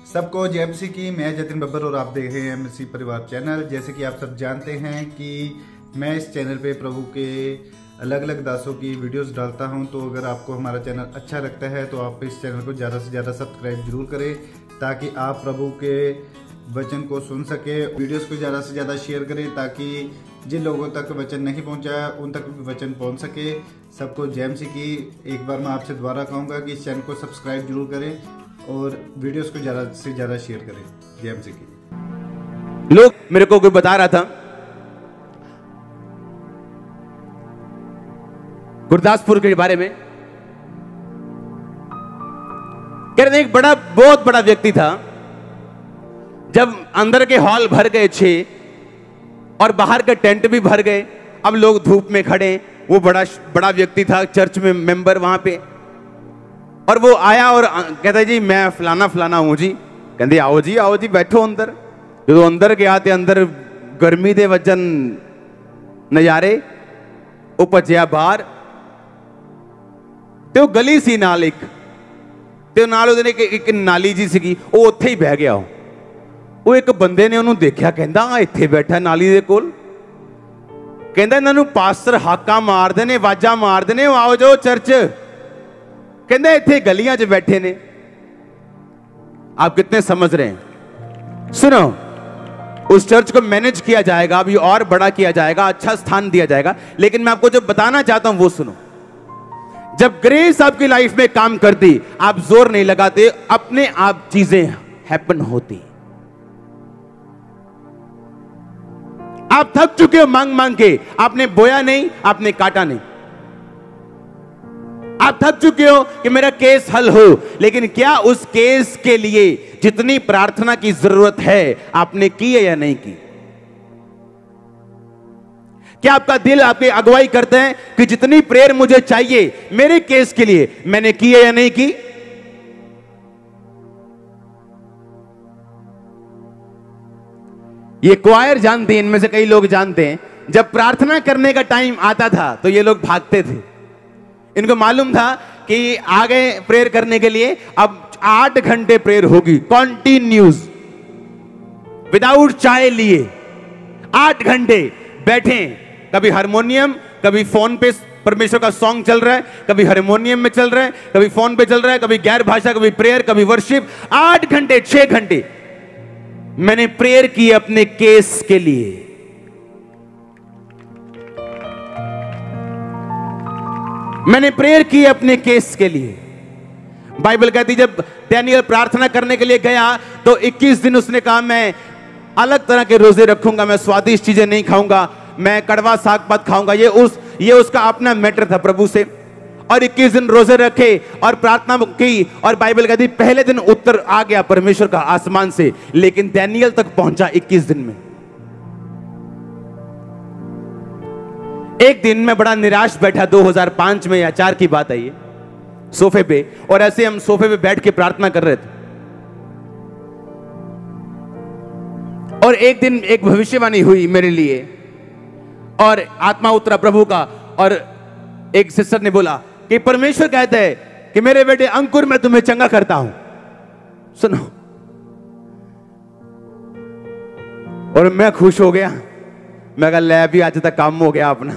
सबको जय मसीह की। मैं जतिन बब्बर और आप देख रहे हैं मसीह परिवार चैनल। जैसे कि आप सब जानते हैं कि मैं इस चैनल पे प्रभु के अलग अलग दासों की वीडियोस डालता हूं, तो अगर आपको हमारा चैनल अच्छा लगता है तो आप इस चैनल को ज़्यादा से ज़्यादा सब्सक्राइब जरूर करें, ताकि आप प्रभु के वचन को सुन सके। वीडियोस को ज़्यादा से ज़्यादा शेयर करें, ताकि जिन लोगों तक वचन नहीं पहुंचा उन तक भी वचन पहुंच सके। सबको जय मसीह की। एक बार मैं आपसे दोबारा कहूँगा कि इस चैनल को सब्सक्राइब जरूर करें और वीडियोस को ज़्यादा से ज़्यादा शेयर करें। जय मसीह की। लोग मेरे को कोई बता रहा था गुरदासपुर के बारे में, कह रहे एक बहुत बड़ा व्यक्ति था। जब अंदर के हॉल भर गए 6 और बाहर के टेंट भी भर गए, अब लोग धूप में खड़े। वो बड़ा व्यक्ति था, चर्च में मेंबर वहां पे, और वो आया और कहता जी मैं फलाना हूं जी। कहते आओ जी बैठो अंदर। जो अंदर के आते अंदर गर्मी दे वजन नजारे उपजिया बाहर ਤੇ ਉਹ ਗਲੀ ਸੀ ਨਾਲ ਇੱਕ, ਤੇ ਨਾਲ ਉਹਦੇ ਨੇ ਇੱਕ ਨਾਲੀ ਜੀ ਸੀਗੀ, ਉਹ ਉੱਥੇ ਹੀ ਬਹਿ ਗਿਆ। ਉਹ ਇੱਕ ਬੰਦੇ ਨੇ ਉਹਨੂੰ ਦੇਖਿਆ, ਕਹਿੰਦਾ ਆ ਇੱਥੇ ਬੈਠਾ ਨਾਲੀ ਦੇ ਕੋਲ। ਕਹਿੰਦਾ ਇਹਨਾਂ ਨੂੰ ਪਾਸਟਰ ਹਾਕਾਂ ਮਾਰਦੇ ਨੇ, ਆਵਾਜ਼ਾਂ ਮਾਰਦੇ ਨੇ, ਆਓ ਜਾਓ ਚਰਚ। ਕਹਿੰਦਾ ਇੱਥੇ ਗਲੀਆਂ 'ਚ ਬੈਠੇ ਨੇ। आप कितने समझ रहे हैं? सुनो, उस चर्च को मैनेज किया जाएगा, अभी और बड़ा किया जाएगा, अच्छा स्थान दिया जाएगा, लेकिन मैं आपको जो बताना चाहता हूं वो सुनो। जब ग्रेस आपकी लाइफ में काम करती, आप जोर नहीं लगाते, अपने आप चीजें हैपन होती। आप थक चुके हो मांग मांग के, आपने बोया नहीं, आपने काटा नहीं। आप थक चुके हो कि मेरा केस हल हो, लेकिन क्या उस केस के लिए जितनी प्रार्थना की जरूरत है आपने की है या नहीं की? क्या आपका दिल आपकी अगुवाई करते हैं कि जितनी प्रेयर मुझे चाहिए मेरे केस के लिए, मैंने की है या नहीं की? ये क्वायर जानते हैं, इनमें से कई लोग जानते हैं, जब प्रार्थना करने का टाइम आता था तो ये लोग भागते थे। इनको मालूम था कि आ गए प्रेयर करने के लिए, अब 8 घंटे प्रेयर होगी कॉन्टिन्यूज, विदाउट चाय लिए 8 घंटे बैठे। कभी हारमोनियम, कभी फोन पे परमेश्वर का सॉन्ग चल रहा है, कभी हारमोनियम में चल रहा है, कभी फोन पे चल रहा है, कभी गैर भाषा, कभी प्रेयर, कभी वर्शिप। 8 घंटे 6 घंटे मैंने प्रेयर की अपने केस के लिए। मैंने प्रेयर की अपने केस के लिए। बाइबल कहती जब डैनियल प्रार्थना करने के लिए गया तो 21 दिन उसने कहा मैं अलग तरह के रोजे रखूंगा, मैं स्वादिष्ट चीजें नहीं खाऊंगा, मैं कड़वा साग पात खाऊंगा। ये उसका अपना मैटर था प्रभु से। और 21 दिन रोजे रखे और प्रार्थना की, और बाइबल कहती पहले दिन उत्तर आ गया परमेश्वर का आसमान से, लेकिन डैनियल तक पहुंचा 21 दिन में। एक दिन मैं बड़ा निराश बैठा, 2005 में या 4 की बात है ये, सोफे पे, और ऐसे हम सोफे पे बैठ के प्रार्थना कर रहे थे। और एक दिन एक भविष्यवाणी हुई मेरे लिए, और आत्मा उतरा प्रभु का, और एक सिस्टर ने बोला कि परमेश्वर कहता है कि मेरे बेटे अंकुर मैं तुम्हें चंगा करता हूं। सुनो, और मैं खुश हो गया। मैं कहा ले भी आज तक काम हो गया अपना।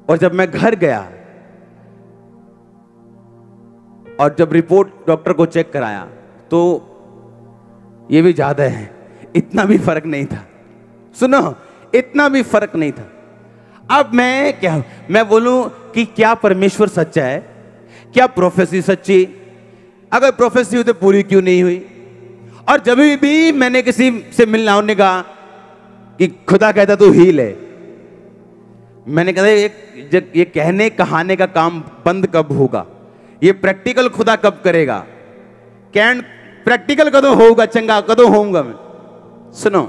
और जब मैं घर गया और जब रिपोर्ट डॉक्टर को चेक कराया तो ये भी ज्यादा है, इतना भी फर्क नहीं था। सुनो, इतना भी फर्क नहीं था। अब मैं बोलूं कि क्या परमेश्वर सच्चा है? क्या प्रोफेसी सच्ची? अगर प्रोफेसी हुई तो पूरी क्यों नहीं हुई? और जब भी मैंने किसी से मिलना, उन्होंने कहा कि खुदा कहता तू हील है। मैंने कहा ये कहने कहाने का काम बंद कब होगा? ये प्रैक्टिकल खुदा कब करेगा? कैन प्रैक्टिकल कदों होगा, चंगा कदों होऊंगा मैं? सुनो,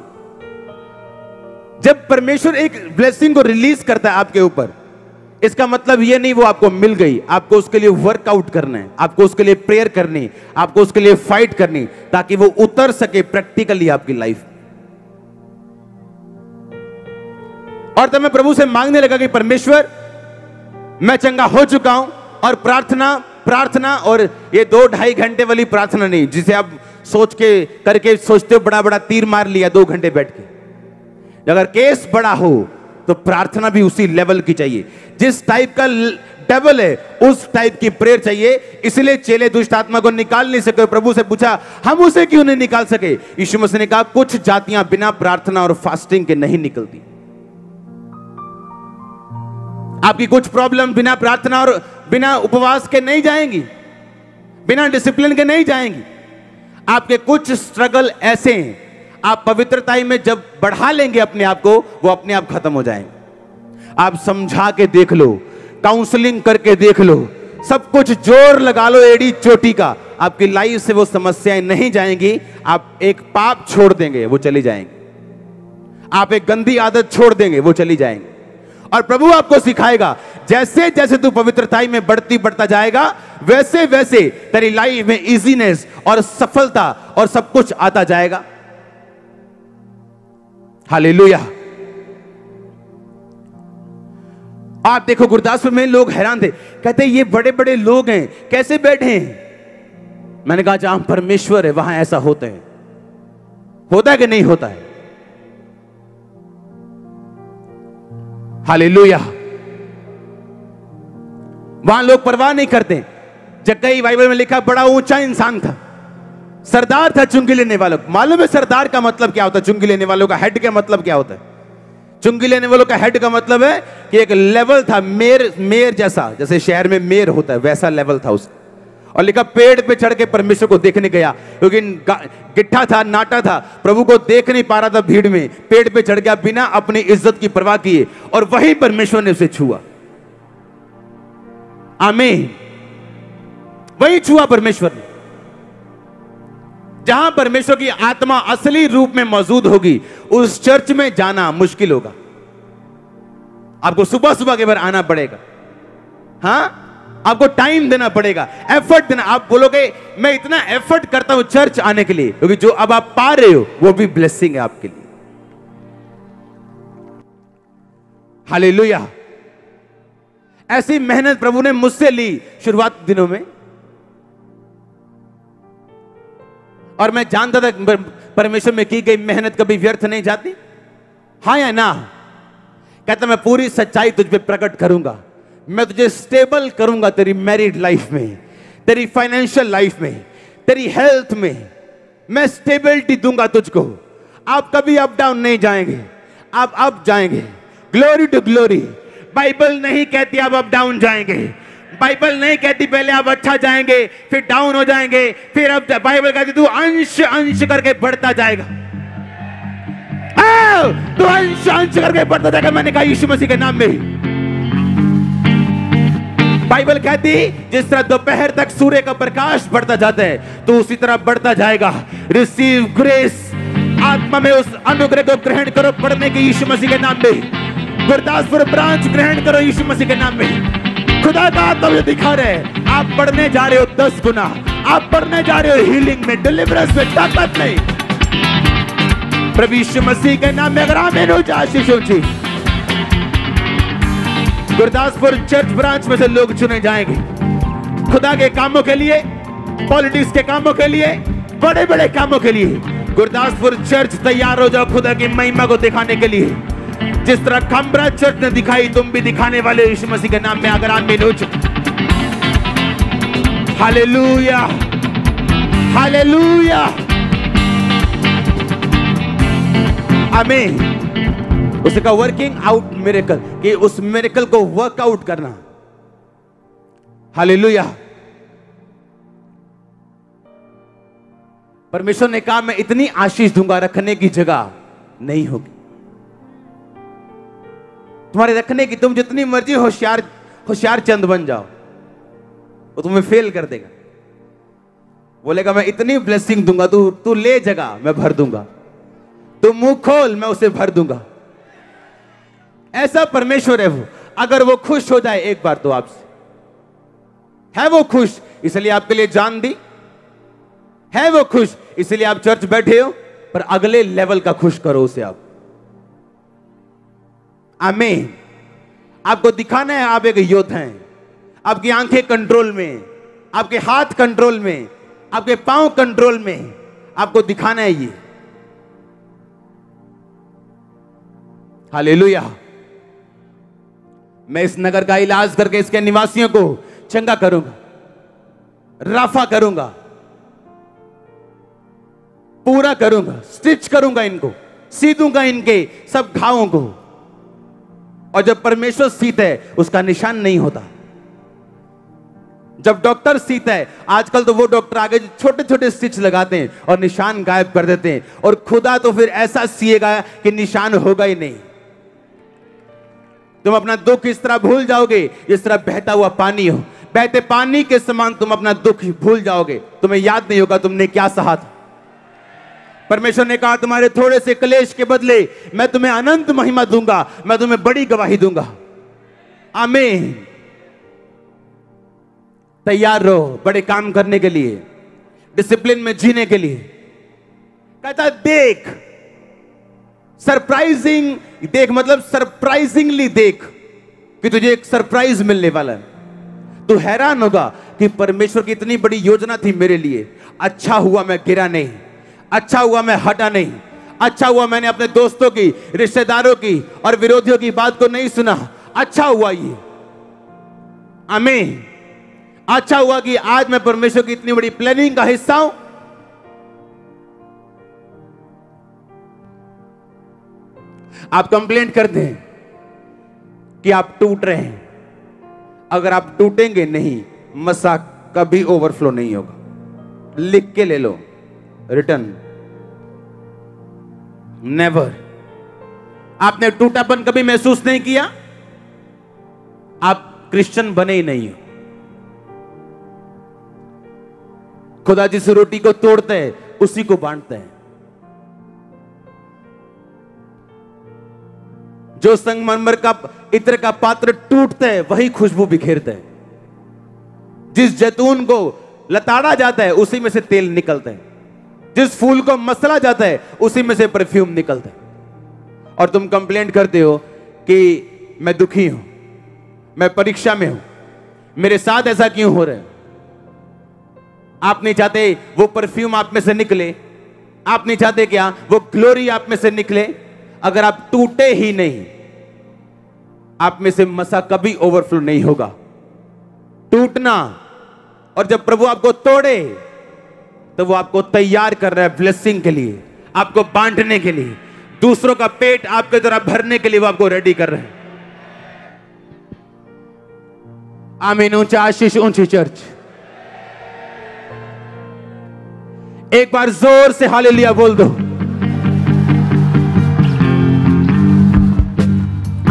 जब परमेश्वर एक ब्लेसिंग को रिलीज करता है आपके ऊपर, इसका मतलब ये नहीं वो आपको मिल गई, आपको उसके लिए वर्कआउट करना है, आपको उसके लिए प्रेयर करनी, आपको उसके लिए फाइट करनी, ताकि वो उतर सके प्रैक्टिकली आपकी लाइफ। और तब मैं प्रभु से मांगने लगा कि परमेश्वर मैं चंगा हो चुका हूं, और प्रार्थना, और ये 2-2.5 घंटे वाली प्रार्थना नहीं जिसे आप सोच के करके सोचते हो बड़ा बड़ा तीर मार लिया 2 घंटे बैठ के। अगर केस बड़ा हो तो प्रार्थना भी उसी लेवल की चाहिए। जिस टाइप का डेविल है उस टाइप की प्रेयर चाहिए। इसलिए चेले दुष्ट आत्मा को निकाल नहीं सके। प्रभु से पूछा हम उसे क्यों नहीं निकाल सके? यीशु मसीह ने कहा कुछ जातियां बिना प्रार्थना और फास्टिंग के नहीं निकलती। आपकी कुछ प्रॉब्लम बिना प्रार्थना और बिना उपवास के नहीं जाएंगी, बिना डिसिप्लिन के नहीं जाएंगी। आपके कुछ स्ट्रगल ऐसे हैं, आप पवित्रता में जब बढ़ा लेंगे अपने आप को, वो अपने आप खत्म हो जाएंगे। आप समझा के देख लो, काउंसलिंग करके देख लो, सब कुछ जोर लगा लो एड़ी चोटी का, आपकी लाइफ से वो समस्याएं नहीं जाएंगी। आप एक पाप छोड़ देंगे, वो चली जाएंगे। आप एक गंदी आदत छोड़ देंगे, वो चली जाएंगे। और प्रभु आपको सिखाएगा, जैसे जैसे तू पवित्रताई में बढ़ता जाएगा, वैसे वैसे तेरी लाइफ में इजीनेस और सफलता और सब कुछ आता जाएगा। हालेलुया। आप देखो गुरदासपुर में लोग हैरान थे, कहते ये बड़े बड़े लोग हैं, कैसे बैठे हैं? मैंने कहा जहां परमेश्वर है वहां ऐसा होता है। होता है कि नहीं होता है? हालेलुया। वहां लोग परवाह नहीं करते। जक्कई बाइबल में लिखा बड़ा ऊंचा इंसान था, सरदार था चुंगी लेने वालों। मालूम है सरदार का मतलब क्या होता है? चुंगी लेने वालों का हेड का मतलब क्या होता है? चुंगी लेने वालों का हेड का मतलब है कि एक लेवल था, मेयर जैसा, जैसे शहर में मेयर होता है वैसा लेवल था उसका। और लिखा पेड़ पे चढ़ के परमेश्वर को देखने गया, क्योंकि गिट्ठा था, नाटा था, प्रभु को देख नहीं पा रहा था भीड़ में। पेड़ पे चढ़ गया बिना अपनी इज्जत की परवाह किए, और वहीं परमेश्वर ने उसे छुआ। आमीन। वही छुआ परमेश्वर ने। जहां परमेश्वर की आत्मा असली रूप में मौजूद होगी, उस चर्च में जाना मुश्किल होगा। आपको सुबह सुबह के बार आना पड़ेगा। हाँ, आपको टाइम देना पड़ेगा, एफर्ट देना। आप बोलोगे मैं इतना एफर्ट करता हूं चर्च आने के लिए, क्योंकि जो अब आप पा रहे हो वो भी ब्लेसिंग है आपके लिए। हालेलुया। ऐसी मेहनत प्रभु ने मुझसे ली शुरुआत दिनों में, और मैं जानता था परमेश्वर में की गई मेहनत कभी व्यर्थ नहीं जाती। हाँ या ना? कहता मैं पूरी सच्चाई तुझ पे प्रकट करूंगा, मैं तुझे स्टेबल करूंगा तेरी मैरिड लाइफ में, तेरी फाइनेंशियल लाइफ में, तेरी हेल्थ में। मैं स्टेबिलिटी दूंगा तुझको। आप कभी अप डाउन नहीं जाएंगे, आप अप जाएंगे, ग्लोरी टू ग्लोरी। बाइबल नहीं कहती आप अप डाउन जाएंगे। बाइबल नहीं कहती पहले आप अच्छा जाएंगे फिर डाउन हो जाएंगे, फिर अब बाइबल कहती तू अंश अंश करके बढ़ता जाएगा। तू अंश अंश करके बढ़ता जाएगा। मैंने कहा यीशु मसीह के नाम में। बाइबल कहती जिस तरह दोपहर तक सूर्य का प्रकाश बढ़ता जाता है, तो उसी तरह बढ़ता जाएगा। Receive grace. आत्मा में उस अनुग्रह को ग्रहण करो पढ़ने के यीशु मसीह के नाम में। गुरदासपुर ब्रांच ग्रहण करो यीशु मसीह के नाम में। खुदा का आत्मा मुझे दिखा रहे हैं, आप बढ़ने जा रहे हो 10 गुना। आप बढ़ने जा रहे हो हीलिंग में, डिलीवरेंस में, ताकत में। प्रभु यीशु मसीह के नाम में अगर आमीन हो जाए आशीष ऊंची। गुरदासपुर चर्च ब्रांच में से लोग चुने जाएंगे खुदा के कामों के लिए, पॉलिटिक्स के कामों के लिए, बड़े बड़े कामों के लिए। गुरदासपुर चर्च तैयार हो जाओ खुदा की महिमा को दिखाने के लिए। जिस तरह खंबरा चर्च ने दिखाई, तुम भी दिखाने वाले यीशु मसीह के नाम में अगर आमीन हो जाए। हालेलुया, हालेलुया, आमीन। उसका वर्किंग आउट मिरेकल, कि उस मिरेकल को वर्कआउट करना। हालेलुया। परमेश्वर ने कहा मैं इतनी आशीष दूंगा, रखने की जगह नहीं होगी तुम्हारे रखने की। तुम जितनी मर्जी होशियार चंद बन जाओ, वो तुम्हें फेल कर देगा। बोलेगा मैं इतनी ब्लेसिंग दूंगा, तू ले जगह मैं भर दूंगा, तू मुंह खोल मैं उसे भर दूंगा। ऐसा परमेश्वर है वो। अगर वो खुश हो जाए एक बार तो आपसे, है वो खुश इसलिए आपके लिए जान दी, है वो खुश इसलिए आप चर्च बैठे हो, पर अगले लेवल का खुश करो उसे आप। आमीन। आपको दिखाना है आप एक योद्धा हैं। आपकी आंखें कंट्रोल में, आपके हाथ कंट्रोल में, आपके पांव कंट्रोल में, आपको दिखाना है ये। हालेलुया। मैं इस नगर का इलाज करके इसके निवासियों को चंगा करूंगा, राफा करूंगा, पूरा करूंगा, स्टिच करूंगा, इनको सी दूंगा, इनके सब घावों को। और जब परमेश्वर सीता है उसका निशान नहीं होता। जब डॉक्टर सीता है, आजकल तो वो डॉक्टर आगे छोटे छोटे स्टिच लगाते हैं और निशान गायब कर देते हैं, और खुदा तो फिर ऐसा सिएगा कि निशान होगा ही नहीं। तुम अपना दुख इस तरह भूल जाओगे जिस तरह बहता हुआ पानी हो। बहते पानी के समान तुम अपना दुख भूल जाओगे, तुम्हें याद नहीं होगा तुमने क्या सहा था। परमेश्वर ने कहा तुम्हारे थोड़े से क्लेश के बदले मैं तुम्हें अनंत महिमा दूंगा, मैं तुम्हें बड़ी गवाही दूंगा। आमीन। तैयार रहो बड़े काम करने के लिए, डिसिप्लिन में जीने के लिए। कहता देख, सरप्राइजिंग देख, मतलब सरप्राइजिंगली देख कि तुझे एक सरप्राइज मिलने वाला है। तू हैरान होगा कि परमेश्वर की इतनी बड़ी योजना थी मेरे लिए। अच्छा हुआ मैं गिरा नहीं, अच्छा हुआ मैं हटा नहीं, अच्छा हुआ मैंने अपने दोस्तों की, रिश्तेदारों की और विरोधियों की बात को नहीं सुना। अच्छा हुआ ये। आमीन। अच्छा हुआ कि आज मैं परमेश्वर की इतनी बड़ी प्लानिंग का हिस्सा हूं। आप कंप्लेंट करते हैं कि आप टूट रहे हैं। अगर आप टूटेंगे नहीं, मसा कभी ओवरफ्लो नहीं होगा। लिख के ले लो, रिटर्न नेवर। आपने टूटापन कभी महसूस नहीं किया, आप क्रिश्चियन बने ही नहीं हो। खुदा जिस रोटी को तोड़ते हैं उसी को बांटते हैं। जो संगमरमर का इत्र का पात्र टूटता है वही खुशबू बिखेरता है। जिस जैतून को लताड़ा जाता है उसी में से तेल निकलता है। जिस फूल को मसला जाता है उसी में से परफ्यूम निकलता है। और तुम कंप्लेंट करते हो कि मैं दुखी हूं, मैं परीक्षा में हूं, मेरे साथ ऐसा क्यों हो रहा है। आप नहीं चाहते वो परफ्यूम आप में से निकले? आप नहीं चाहते क्या वो ग्लोरी आप में से निकले? अगर आप टूटे ही नहीं, आप में से मसा कभी ओवरफ्लो नहीं होगा। टूटना, और जब प्रभु आपको तोड़े तो वो आपको तैयार कर रहा है ब्लेसिंग के लिए, आपको बांटने के लिए, दूसरों का पेट आपके द्वारा भरने के लिए वो आपको रेडी कर रहे हैं। आमीन। ऊंचा आशीष, ऊंची चर्च। एक बार जोर से हालेलुया बोल दो।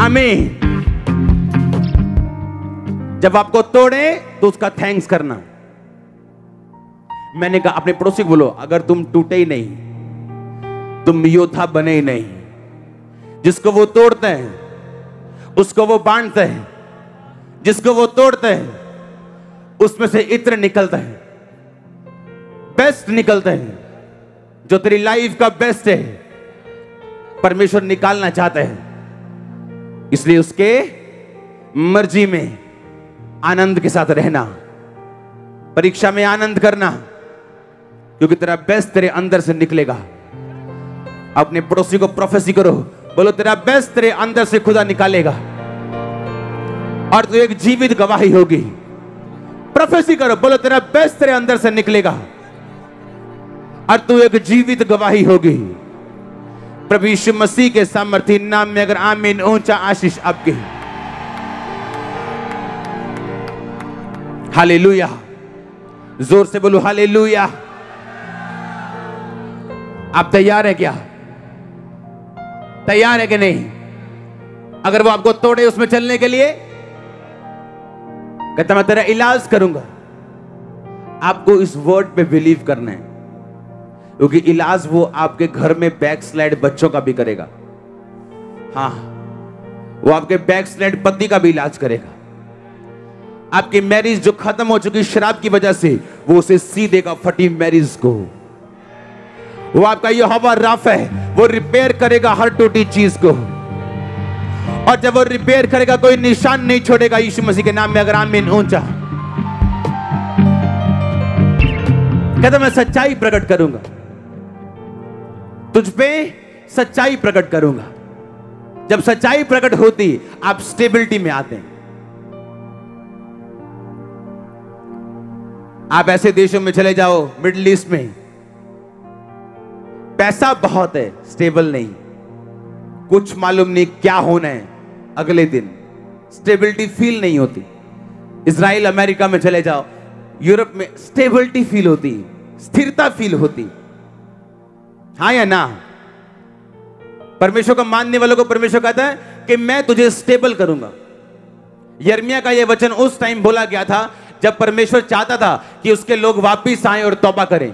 आमीन। जब आपको तोड़े तो उसका थैंक्स करना। मैंने कहा अपने पड़ोसी को बोलो, अगर तुम टूटे ही नहीं, तुम योद्धा बने ही नहीं। जिसको वो तोड़ते हैं उसको वो बांटते हैं, जिसको वो तोड़ते हैं उसमें से इत्र निकलता है, बेस्ट निकलता है। जो तेरी लाइफ का बेस्ट है परमेश्वर निकालना चाहता है। इसलिए उसके मर्जी में आनंद के साथ रहना, परीक्षा में आनंद करना, क्योंकि तेरा बेस्ट तेरे अंदर से निकलेगा। अपने पड़ोसी को प्रोफेसी करो, बोलो तेरा बेस्ट तेरे अंदर से खुदा निकालेगा और तू एक जीवित गवाही होगी। प्रोफेसी करो, बोलो तेरा बेस्ट तेरे अंदर से निकलेगा और तू एक जीवित गवाही होगी। प्रभु यीशु मसीह के सामर्थ्य नाम में अगर आमीन। ऊंचा आशीष आपके। हालेलुया। जोर से बोलो हालेलुया। आप तैयार है क्या? तैयार है कि नहीं? अगर वो आपको तोड़े उसमें चलने के लिए, कहता मैं तेरा इलाज करूंगा। आपको इस वर्ड पे बिलीव करना है, क्योंकि इलाज वो आपके घर में बैकस्लाइड बच्चों का भी करेगा। हाँ, वो आपके बैकस्लाइड पति का भी इलाज करेगा। आपकी मैरिज जो खत्म हो चुकी शराब की वजह से, वो उसे सी देगा फटी मैरिज को। वो आपका यहोवा राफा है, वो रिपेयर करेगा हर टूटी चीज को। और जब वो रिपेयर करेगा कोई निशान नहीं छोड़ेगा यीशु मसीह के नाम में। अगर आमीन। ऊंचा कहता मैं सच्चाई प्रकट करूंगा। तुझ पे सच्चाई प्रकट करूंगा। जब सच्चाई प्रकट होती, आप स्टेबिलिटी में आते हैं। आप ऐसे देशों में चले जाओ, मिडिल ईस्ट में पैसा बहुत है, स्टेबल नहीं, कुछ मालूम नहीं क्या होना है अगले दिन, स्टेबिलिटी फील नहीं होती। इजराइल अमेरिका में चले जाओ, यूरोप में स्टेबिलिटी फील होती, स्थिरता फील होती। हाँ या ना? परमेश्वर को मानने वालों को परमेश्वर कहता है कि मैं तुझे स्टेबल करूंगा। यिर्मयाह का यह वचन उस टाइम बोला गया था जब परमेश्वर चाहता था कि उसके लोग वापिस आए और तौबा करें।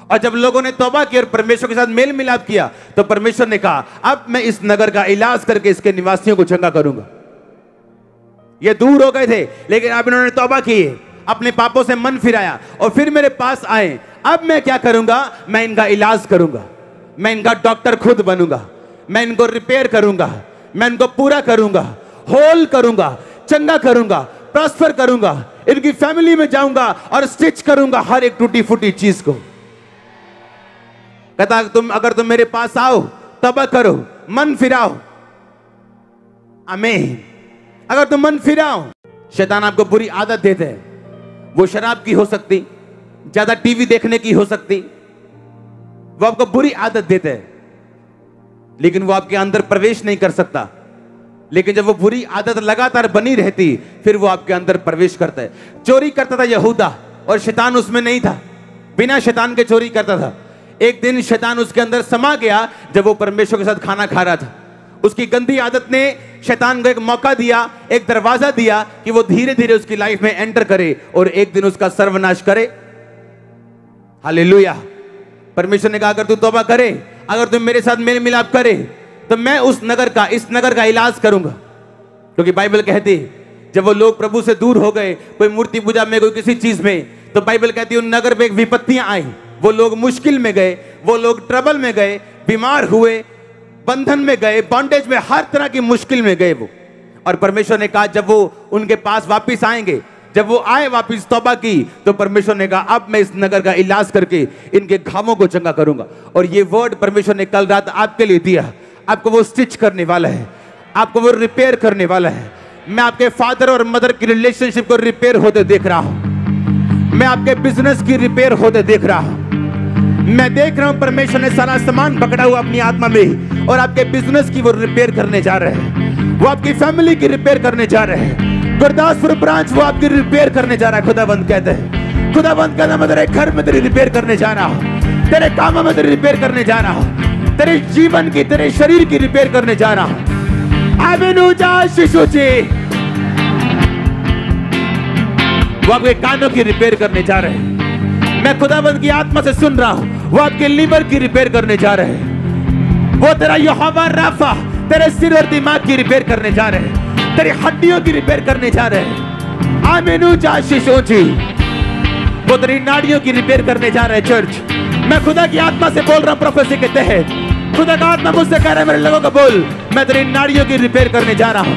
और जब लोगों ने तौबा की और परमेश्वर के साथ मेल मिलाप किया, तो परमेश्वर ने कहा अब मैं इस नगर का इलाज करके इसके निवासियों को चंगा करूंगा। ये दूर हो गए थे, लेकिन अब इन्होंने तौबा की, अपने पापों से मन फिराया और फिर मेरे पास आए। अब मैं क्या करूंगा? मैं इनका इलाज करूंगा, मैं इनका डॉक्टर खुद बनूंगा, मैं इनको रिपेयर करूंगा, मैं इनको पूरा करूंगा, होल करूंगा, चंगा करूंगा, प्रॉस्पर करूंगा, इनकी फैमिली में जाऊंगा और स्टिच करूंगा हर एक टूटी फूटी चीज को। कहता अगर तुम मेरे पास आओ, तौबा करो, मन फिराओ, आमीन। अगर तुम मन फिराओ, शैतान आपको बुरी आदत देते हैं, वो शराब की हो सकती, ज्यादा टीवी देखने की हो सकती, वो आपको बुरी आदत देते हैं, लेकिन वो आपके अंदर प्रवेश नहीं कर सकता। लेकिन जब वो बुरी आदत लगातार बनी रहती, फिर वो आपके अंदर प्रवेश करता है। चोरी करता था यहूदा और शैतान उसमें नहीं था, बिना शैतान के चोरी करता था। एक दिन शैतान उसके अंदर समा गया जब वो परमेश्वर के साथ खाना खा रहा था। उसकी गंदी आदत ने शैतान को एक मौका दिया, एक दरवाजा दिया कि वो धीरे धीरे उसकी लाइफ में एंटर करे और एक दिन उसका सर्वनाश करे। हालेलुया। परमेश्वर ने कहा अगर तू तौबा करे, अगर तुम मेरे साथ मेल मिलाप करे, तो मैं इस नगर का इलाज करूंगा। क्योंकि बाइबल कहती है जब वो लोग प्रभु से दूर हो गए, कोई मूर्ति पूजा में, कोई किसी चीज में, तो बाइबल कहती है उन नगर में एक विपत्तियां आई, वो लोग मुश्किल में गए, वो लोग ट्रबल में गए, बीमार हुए, बंधन में गए, बॉन्डेज में, हर तरह की मुश्किल में गए वो। और परमेश्वर ने कहा जब वो उनके पास वापिस आएंगे, जब वो आए वापिस तौबा की, तो परमेश्वर ने कहा अब मैं इस नगर का इलाज करके इनके घावों को चंगा करूंगा। और ये वर्ड परमेश्वर ने कल रात आपके लिए दिया। आपको वो स्टिच करने वाला है, आपको वो रिपेयर करने वाला है। मैं आपके फादर और मदर की रिलेशनशिप को रिपेयर होते देख रहा हूं, मैं आपके बिजनेस की रिपेयर होते देख रहा हूं। मैं देख रहा हूं परमेश्वर ने सारा सामान पकड़ा हुआ अपनी आत्मा में और आपके बिजनेस की वो रिपेयर करने जा रहे हैं, वो आपकी फैमिली की रिपेयर करने जा रहे हैं। गुरदासपुर ब्रांच वो आपकी रिपेयर करने जा रहा है। खुदाबंद कहते हैं, खुदाबंद कहता मैं तेरे घर में तेरी रिपेयर करने जा रहा हूं, तेरे कामों में तेरी रिपेयर करने जा रहा हूं, तेरे जीवन की, तेरे शरीर की रिपेयर करने जा रहा हूं। आमीनुजा शिशु जी, वो आपके कानों की रिपेयर करने जा रहे हैं। मैं खुदाबंद की आत्मा से सुन रहा हूं, वो आपके लीवर की रिपेयर करने जा रहे हैं। वो तेरा यहोवा राफा तेरे सिर और दिमाग की रिपेयर करने जा रहे हैं, तेरी हड्डियों की रिपेयर करने जा रहे हैं। आमीनुजा शिशु जी, वो तेरी नाड़ियों की रिपेयर करने जा रहे हैं। चर्च, मैं खुदा की आत्मा से बोल रहा हूं, प्रोफेसी के तहत खुदा का आत्मा मुझसे कह रहा है मेरे लोगों को बोल, मैं तेरी नाड़ियों की रिपेयर करने जा रहा हूं,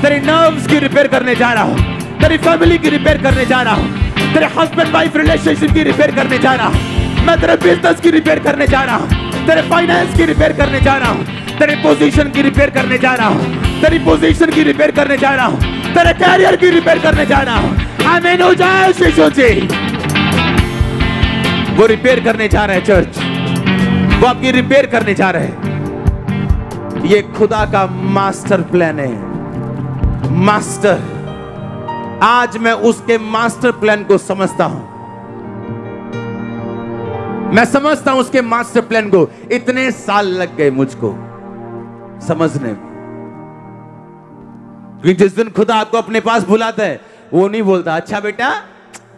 तेरी नर्व्स की रिपेयर करने जा रहा हूं, तेरी फैमिली की रिपेयर करने जा रहा हूं, तेरे हस्बैंड वाइफ रिलेशनशिप की रिपेयर करने जा रहा हूं, मैं तेरे बिजनेस की रिपेयर करने जा रहा हूं, तेरे फाइनेंस की रिपेयर करने जा रहा हूं, तेरे पोजीशन की रिपेयर करने जा रहा हूं, तेरी पोजीशन की रिपेयर करने जा रहा हूं, तेरे कैरियर की रिपेयर करने जा रहा हूं। आमीन हो जाए शिशु जी, वो रिपेयर करने जा रहे हैं। चर्च, वो आपकी रिपेयर करने जा रहे हैं। ये खुदा का मास्टर प्लान है। मास्टर, आज मैं उसके मास्टर प्लान को समझता हूं, मैं समझता हूं उसके मास्टर प्लान को। इतने साल लग गए मुझको समझने में, क्योंकि जिस दिन खुदा आपको अपने पास बुलाता है, वो नहीं बोलता अच्छा बेटा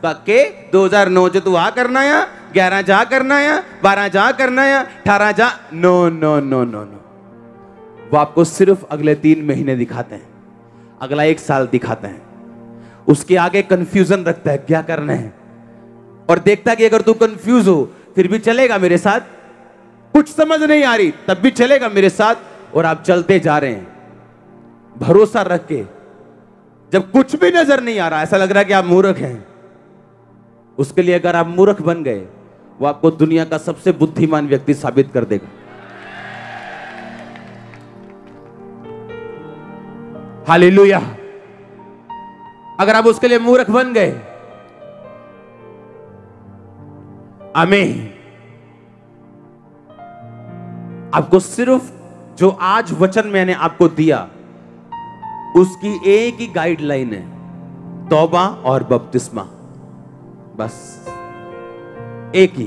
पक्के 2009 जो तू आ करना या 11 जा करना या 12 जा करना या 18 जा। No no no no no, वो आपको सिर्फ अगले 3 महीने दिखाते हैं, अगला 1 साल दिखाते हैं। उसके आगे कंफ्यूजन रखता है क्या करना है, और देखता है कि अगर तू कंफ्यूज हो फिर भी चलेगा मेरे साथ, कुछ समझ नहीं आ रही तब भी चलेगा मेरे साथ, और आप चलते जा रहे हैं भरोसा रख के। जब कुछ भी नजर नहीं आ रहा, ऐसा लग रहा है कि आप मूर्ख हैं, उसके लिए अगर आप मूर्ख बन गए वो आपको दुनिया का सबसे बुद्धिमान व्यक्ति साबित कर देगा। हालेलुया। अगर आप उसके लिए मूर्ख बन गए, आमीन, आपको सिर्फ जो आज वचन मैंने आपको दिया उसकी एक ही गाइडलाइन है, तौबा और बपतिस्मा, बस एक ही।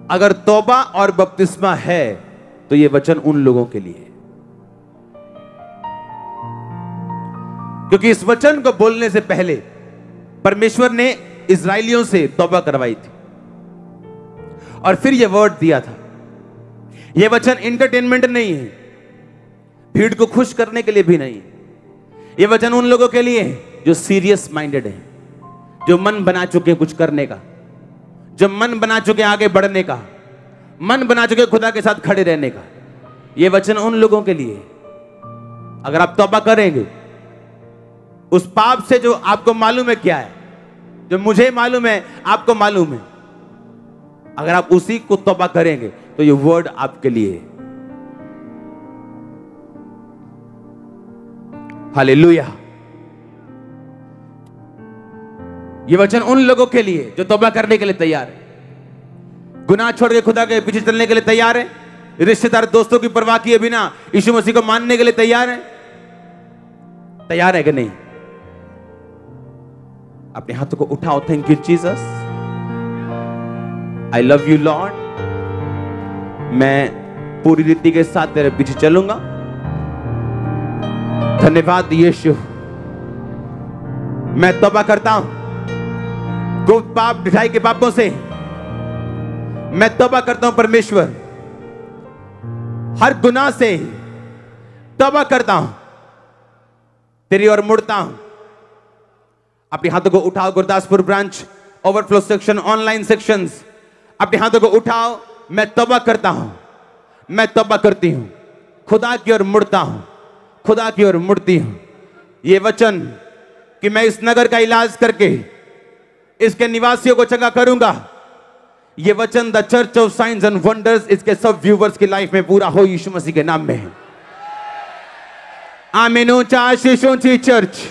अगर तौबा और बपतिस्मा है तो यह वचन उन लोगों के लिए है, क्योंकि इस वचन को बोलने से पहले परमेश्वर ने इजरायलियों से तौबा करवाई थी और फिर यह वर्ड दिया था। यह वचन एंटरटेनमेंट नहीं है, भीड़ को खुश करने के लिए भी नहीं है। यह वचन उन लोगों के लिए है जो सीरियस माइंडेड है, जो मन बना चुके कुछ करने का, जो मन बना चुके आगे बढ़ने का, मन बना चुके खुदा के साथ खड़े रहने का। यह वचन उन लोगों के लिए है। अगर आप तौबा करेंगे उस पाप से जो आपको मालूम है क्या है, जो मुझे मालूम है, आपको मालूम है, अगर आप उसी को तौबा करेंगे तो ये वर्ड आपके लिए है। हालेलुया। ये वचन उन लोगों के लिए जो तौबा करने के लिए तैयार है, गुनाह छोड़ के खुदा के पीछे चलने के लिए तैयार है, रिश्तेदार दोस्तों की परवाह किए बिना यीशु मसीह को मानने के लिए तैयार है। तैयार है कि नहीं? अपने हाथों को उठाओ। Thank you Jesus, I love you Lord. मैं पूरी रीति के साथ तेरे पीछे चलूंगा। धन्यवाद यीशु। मैं तौबा करता हूं गुप्त पाप ढिठाई के पापों से। मैं तौबा करता हूं परमेश्वर, हर गुनाह से तौबा करता हूं, तेरी ओर मुड़ता हूं। अपने हाथों को उठाओ। Gurdaspur branch, overflow section, online sections, अपने हाथों को उठाओ। मैं तौबा करता हूं, मैं तौबा करती हूं, खुदा की ओर मुड़ता हूं, खुदा की ओर मुड़ती हूं। ये वचन कि मैं इस नगर का इलाज करके इसके निवासियों को चंगा करूंगा, ये वचन the church of science and wonders इसके सब व्यूवर्स की लाइफ में पूरा हो यीशु मसीह के नाम में है। आमीन। ऊंचा आशीष ऊंची चर्च।